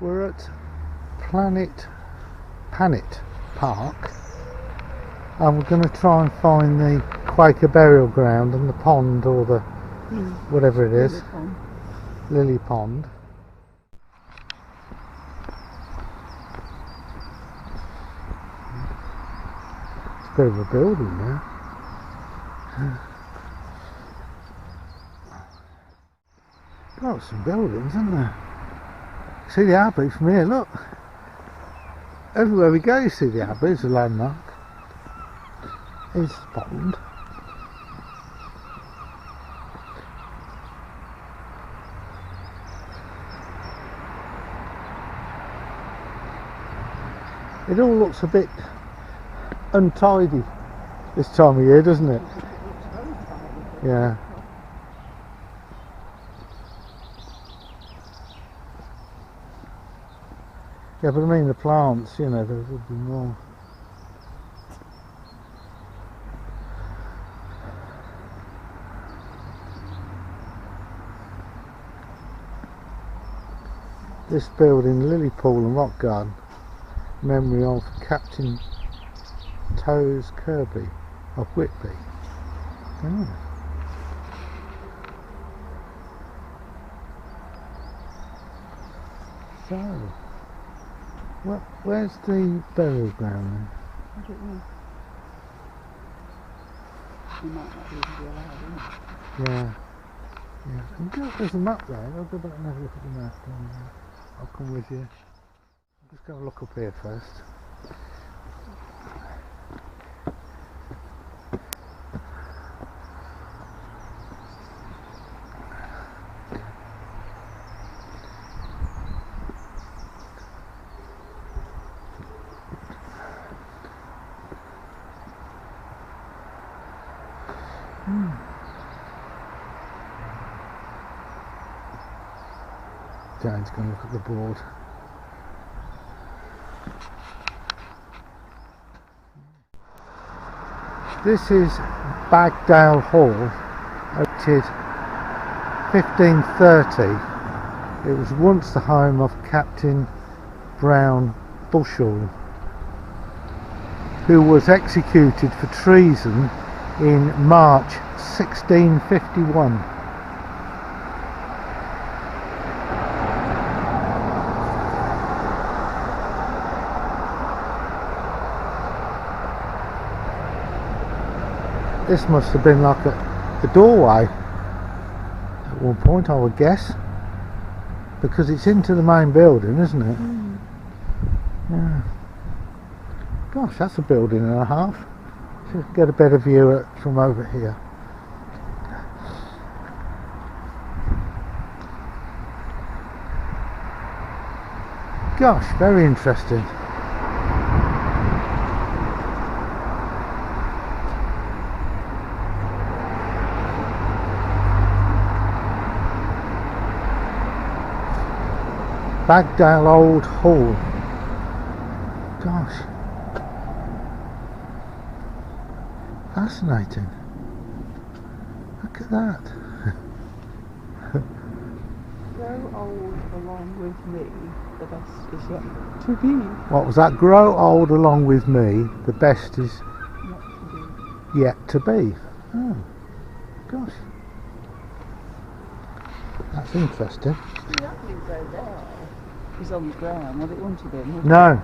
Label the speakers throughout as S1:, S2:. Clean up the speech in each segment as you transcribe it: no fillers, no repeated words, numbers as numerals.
S1: We're at Pannett Park, and we're going to try and find the Quaker burial ground and the pond, or the whatever it is, Lily Pond. It's a bit of a building now. Got some buildings, isn't there? See the Harbour from here, look. Everywhere we go you see the Harbour. It's a landmark. Here's the pond. It all looks a bit untidy this time of year, doesn't it? Yeah. Yeah, but I mean the plants, you know, there would be more. This building, Lily Pool and Rock Garden, memory of Captain Toes Kirby of Whitby. Oh. So, where's the burial ground then?
S2: I don't know. You might not even be allowed in.
S1: Yeah. Yeah. There's a map there. I'll go back and have a look at the map. And, I'll come with you. I'm just going to look up here first. Jane's going to look at the board. This is Bagdale Hall, dated 1530. It was once the home of Captain Brown Bushell, who was executed for treason in March 1651. This must have been like a doorway at one point, I would guess, because it's into the main building, isn't it? Yeah. Gosh, that's a building and a half. Should get a better view from over here. Gosh, very interesting. Bagdale Old Hall. Gosh. Fascinating. Look at that.
S2: Grow old along with me, the best is yet to be.
S1: What was that? Grow old along with me, the best is yet to be. Oh, gosh. That's interesting.
S2: See, that thing's over there. It's on the ground. Well, it wouldn't have been.
S1: No.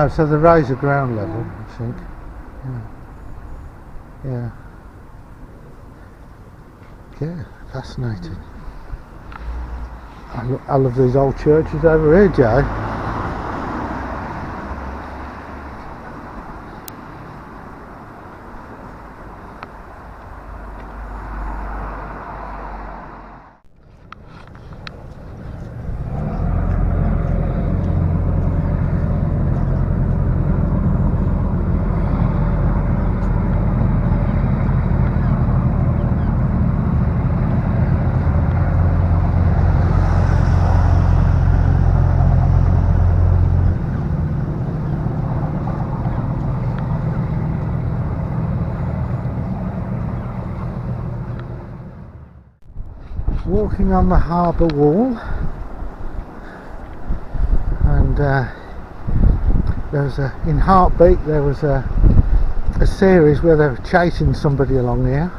S1: So the raise the ground level, I think. Yeah, fascinating. I love these old churches over here, Joe. Walking on the harbour wall, there was in Heartbeat there was a series where they were chasing somebody along here.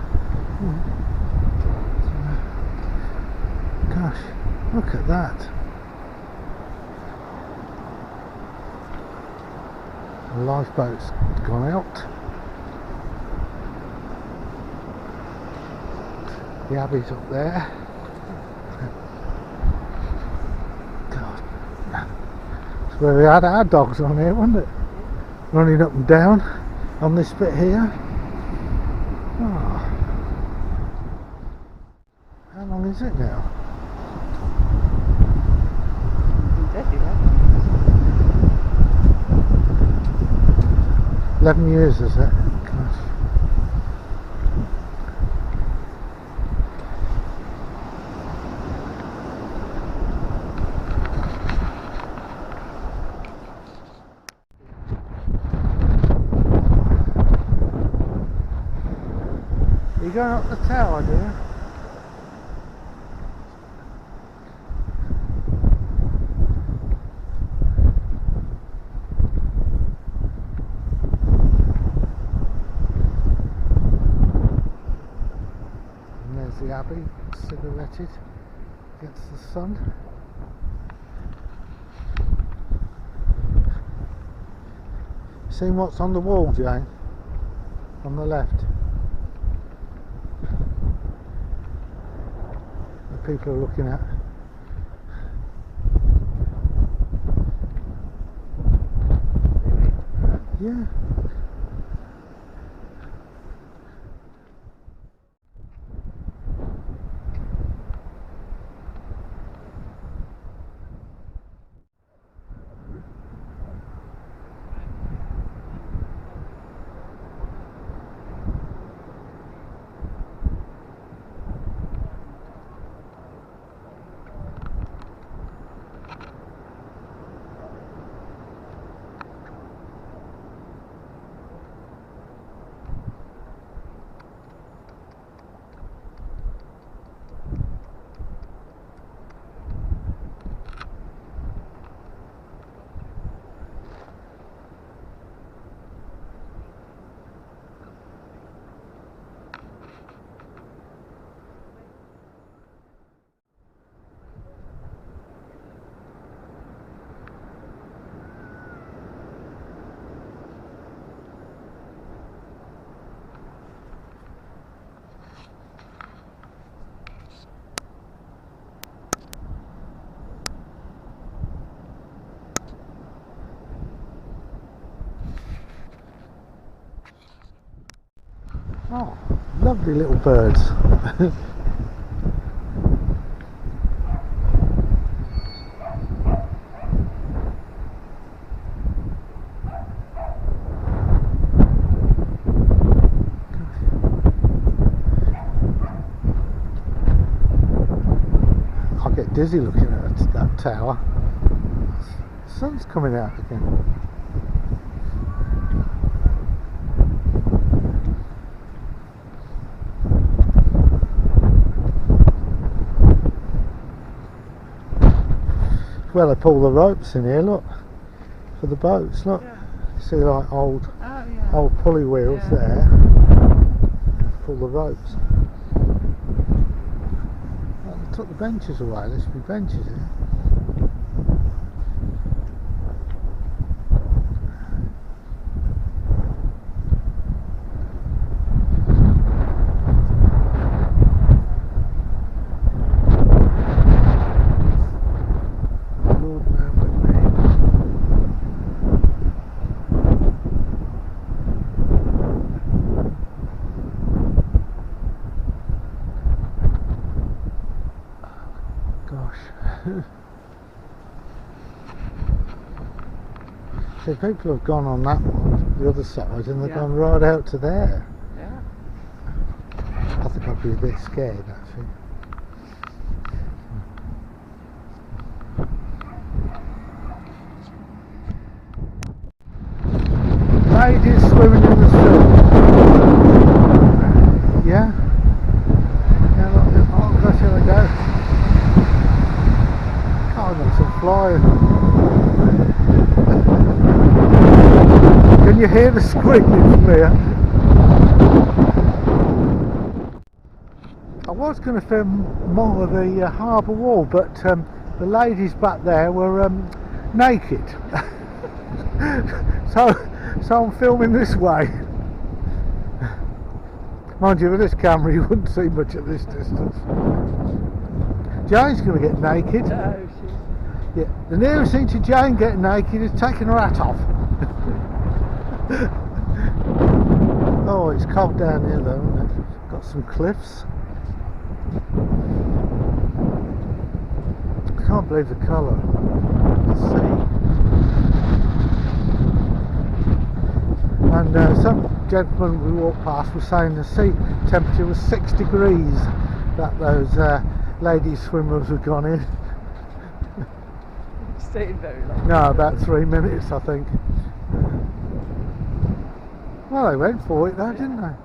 S1: Gosh, look at that. The lifeboat's gone out. The Abbey's up there. God, it's where we had our dogs on here, wasn't it? Running up and down on this bit here. Oh. How long is it now? 11 years, is it? Gosh. Are you going up the tower, do you? The Abbey, silhouetted against the sun. Seen what's on the wall, Jane? On the left. The people are looking at. Yeah. Oh, lovely little birds. I get dizzy looking at that tower. The sun's coming out again. Well, they pull the ropes in here, look, for the boats, look.
S2: Yeah.
S1: See, like old
S2: yeah.
S1: old pulley wheels there. Pull the ropes. Well, they took the benches away, there should be benches here. So people have gone on that one, the other side, and they've gone right out to there.
S2: Yeah.
S1: I think I'd be a bit scared actually. Ladies swimming in the sea. Yeah? Yeah, look, oh gosh, here they go. God, there's some flying. you hear the screaming from here. I was going to film more of the harbour wall, but the ladies back there were naked. so I'm filming this way. Mind you, with this camera you wouldn't see much at this distance. Jane's going to get naked.
S2: No, she's...
S1: Yeah, the nearest thing to Jane getting naked is taking her hat off. Oh, it's cold down here though, isn't it? Got some cliffs. I can't believe the colour. Let's see. And some gentleman we walked past was saying the sea temperature was 6 degrees that those lady swimmers had gone in.
S2: Stayed very long.
S1: No, about 3 minutes I think. Well, they went for it though, didn't they?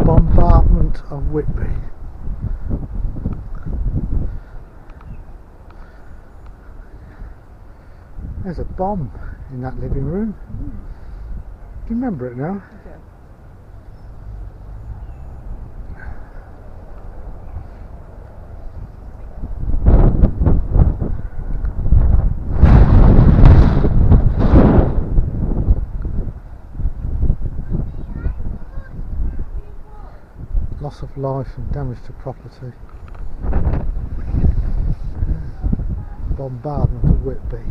S1: Bombardment of Whitby. There's a bomb in that living room. Do you remember it now?
S2: Yeah.
S1: Loss of life and damage to property. Bombardment of Whitby.